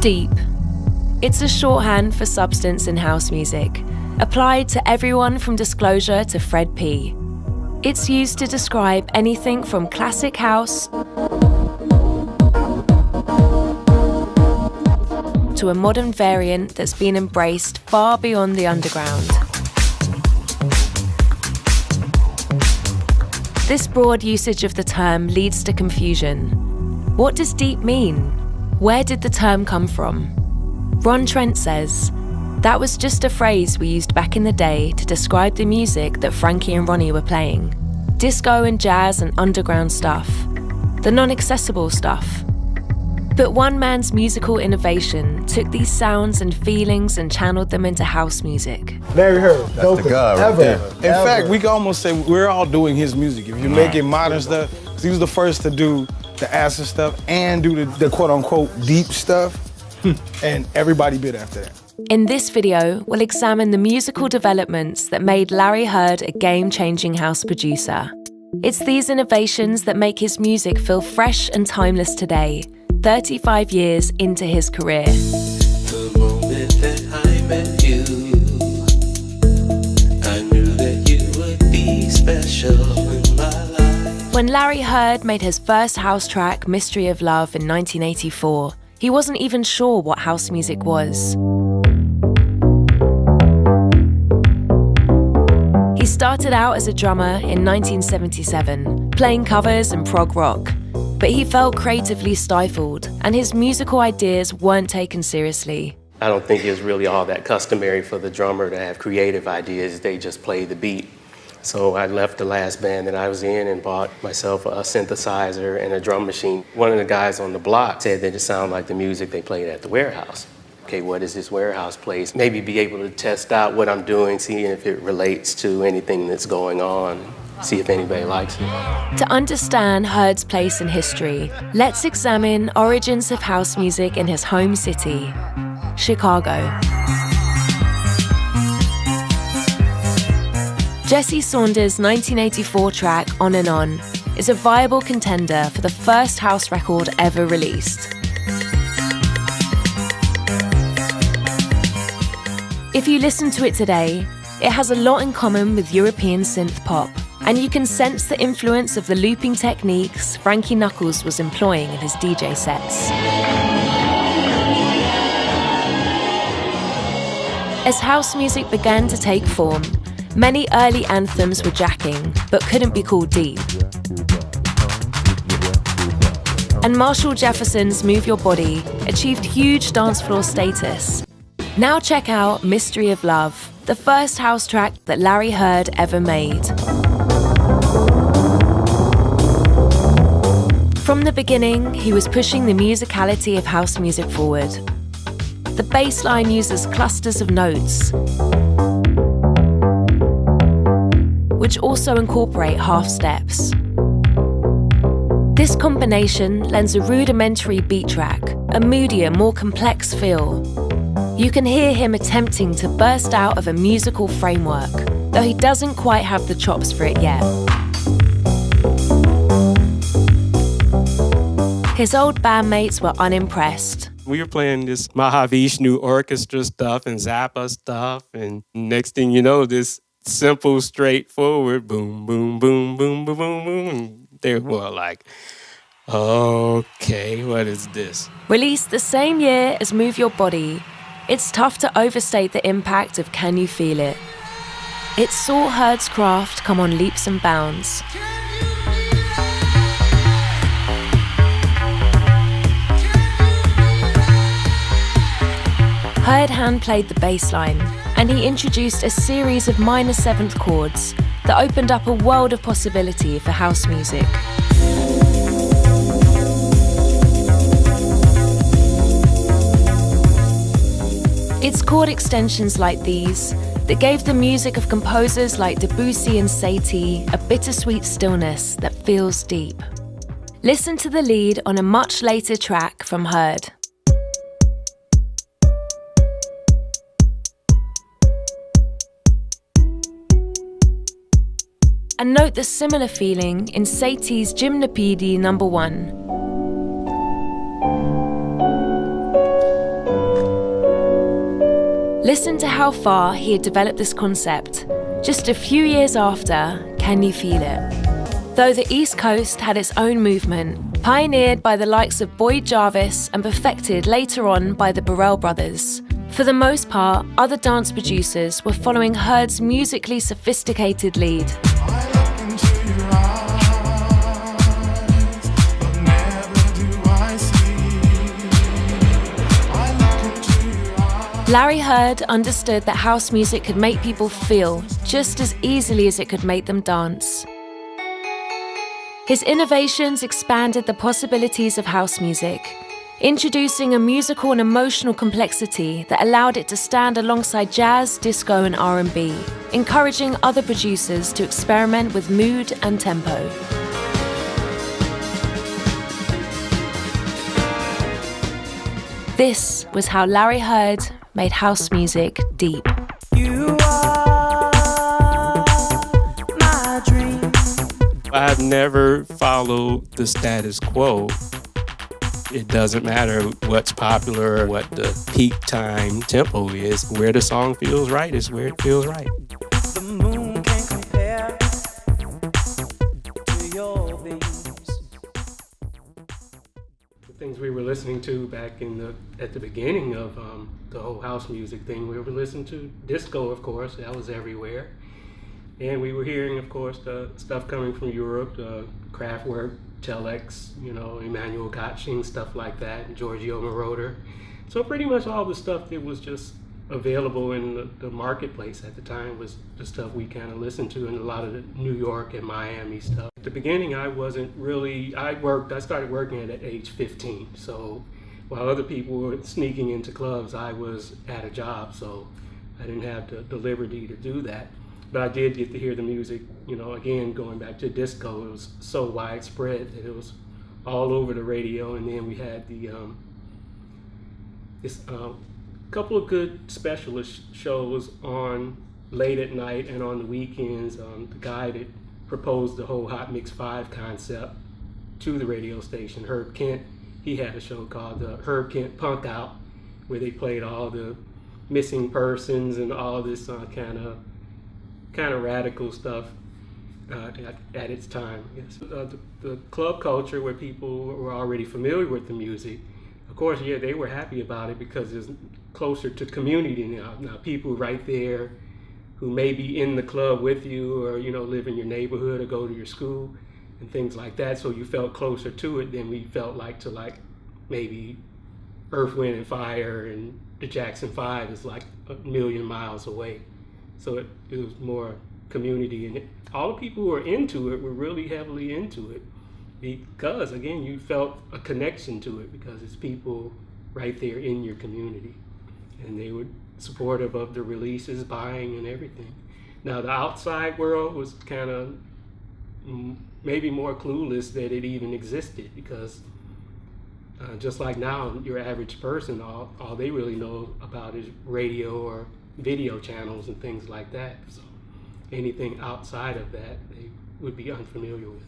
Deep. It's a shorthand for substance in house music, applied to everyone from Disclosure to Fred P. It's used to describe anything from classic house to a modern variant that's been embraced far beyond the underground. This broad usage of the term leads to confusion. What does deep mean? Where did the term come from? Ron Trent says, "That was just a phrase we used back in the day to describe the music that Frankie and Ronnie were playing. Disco and jazz and underground stuff. The non-accessible stuff." But one man's musical innovation took these sounds and feelings and channeled them into house music. Larry Heard, that's the guy right there. In fact, we can almost say we're all doing his music. If you're making modern stuff, 'cause he was the first to do the acid stuff and do the quote-unquote deep stuff, and everybody bit after that. In this video, we'll examine the musical developments that made Larry Heard a game-changing house producer. It's these innovations that make his music feel fresh and timeless today, 35 years into his career. The moment that I met you, I knew that you would be special in my life. When Larry Heard made his first house track, Mystery of Love, in 1984, he wasn't even sure what house music was. He started out as a drummer in 1977, playing covers and prog rock. But he felt creatively stifled, and his musical ideas weren't taken seriously. I don't think it's really all that customary for the drummer to have creative ideas. They just play the beat. So I left the last band that I was in and bought myself a synthesizer and a drum machine. One of the guys on the block said that it sounded like the music they played at the warehouse. Okay, what is this warehouse place? Maybe be able to test out what I'm doing, see if it relates to anything that's going on, see if anybody likes it. To understand Heard's place in history, let's examine origins of house music in his home city, Chicago. Jesse Saunders' 1984 track, On and On, is a viable contender for the first house record ever released. If you listen to it today, it has a lot in common with European synth pop, and you can sense the influence of the looping techniques Frankie Knuckles was employing in his DJ sets. As house music began to take form, many early anthems were jacking, but couldn't be called deep. And Marshall Jefferson's Move Your Body achieved huge dance floor status. Now check out Mystery of Love, the first house track that Larry Heard ever made. From the beginning, he was pushing the musicality of house music forward. The bass line uses clusters of notes, which also incorporate half steps. This combination lends a rudimentary beat track a moodier, more complex feel. You can hear him attempting to burst out of a musical framework, though he doesn't quite have the chops for it yet. His old bandmates were unimpressed. We were playing this Mahavishnu orchestra stuff and Zappa stuff, and next thing you know, this simple, straightforward boom, boom, boom, boom, boom, boom, boom. They were like, okay, what is this? Released the same year as Move Your Body, it's tough to overstate the impact of Can You Feel It? It saw Heard's craft come on leaps and bounds. Heard hand-played the bass line, and he introduced a series of minor seventh chords that opened up a world of possibility for house music. It's chord extensions like these that gave the music of composers like Debussy and Satie a bittersweet stillness that feels deep. Listen to the lead on a much later track from Heard. And note the similar feeling in Satie's Gymnopédie No. 1. Listen to how far he had developed this concept. Just a few years after, Can You Feel It? Though the East Coast had its own movement, pioneered by the likes of Boyd Jarvis and perfected later on by the Burrell brothers, for the most part, other dance producers were following Heard's musically sophisticated lead. Larry Heard understood that house music could make people feel just as easily as it could make them dance. His innovations expanded the possibilities of house music, introducing a musical and emotional complexity that allowed it to stand alongside jazz, disco, and R&B, encouraging other producers to experiment with mood and tempo. This was how Larry Heard made house music deep. You are my dream. I've never followed the status quo. It doesn't matter what's popular or what the peak time tempo is. Where the song feels right is where it feels right. The moon can compare to your beams. The things we were listening to back at the beginning of the whole house music thing, we were listening to disco, of course, that was everywhere. And we were hearing, of course, the stuff coming from Europe, Kraftwerk, Telex, Emmanuel Gottsching, stuff like that, and Giorgio Moroder. So pretty much all the stuff that was just available in the marketplace at the time was the stuff we kind of listened to, and a lot of the New York and Miami stuff. At the beginning, I started working at age 15. So while other people were sneaking into clubs, I was at a job, so I didn't have the liberty to do that. But I did get to hear the music, again, going back to disco, it was so widespread that it was all over the radio. And then we had this couple of good specialist shows on late at night and on the weekends. The guy that proposed the whole Hot Mix 5 concept to the radio station, Herb Kent, he had a show called the Herb Kent Punk Out, where they played all the missing persons and all this kind of radical stuff at its time. Yes. The club culture, where people were already familiar with the music, of course, yeah, they were happy about it because it's closer to community now. Now, people right there who may be in the club with you, or live in your neighborhood or go to your school and things like that, so you felt closer to it than we felt like maybe Earth, Wind and Fire and the Jackson 5 is like a million miles away. So it was more community, and all the people who were into it were really heavily into it because, again, you felt a connection to it because it's people right there in your community, and they were supportive of the releases, buying, and everything. Now, the outside world was kind of maybe more clueless that it even existed because just like now, your average person, all they really know about is radio or video channels and things like that. So anything outside of that, they would be unfamiliar with.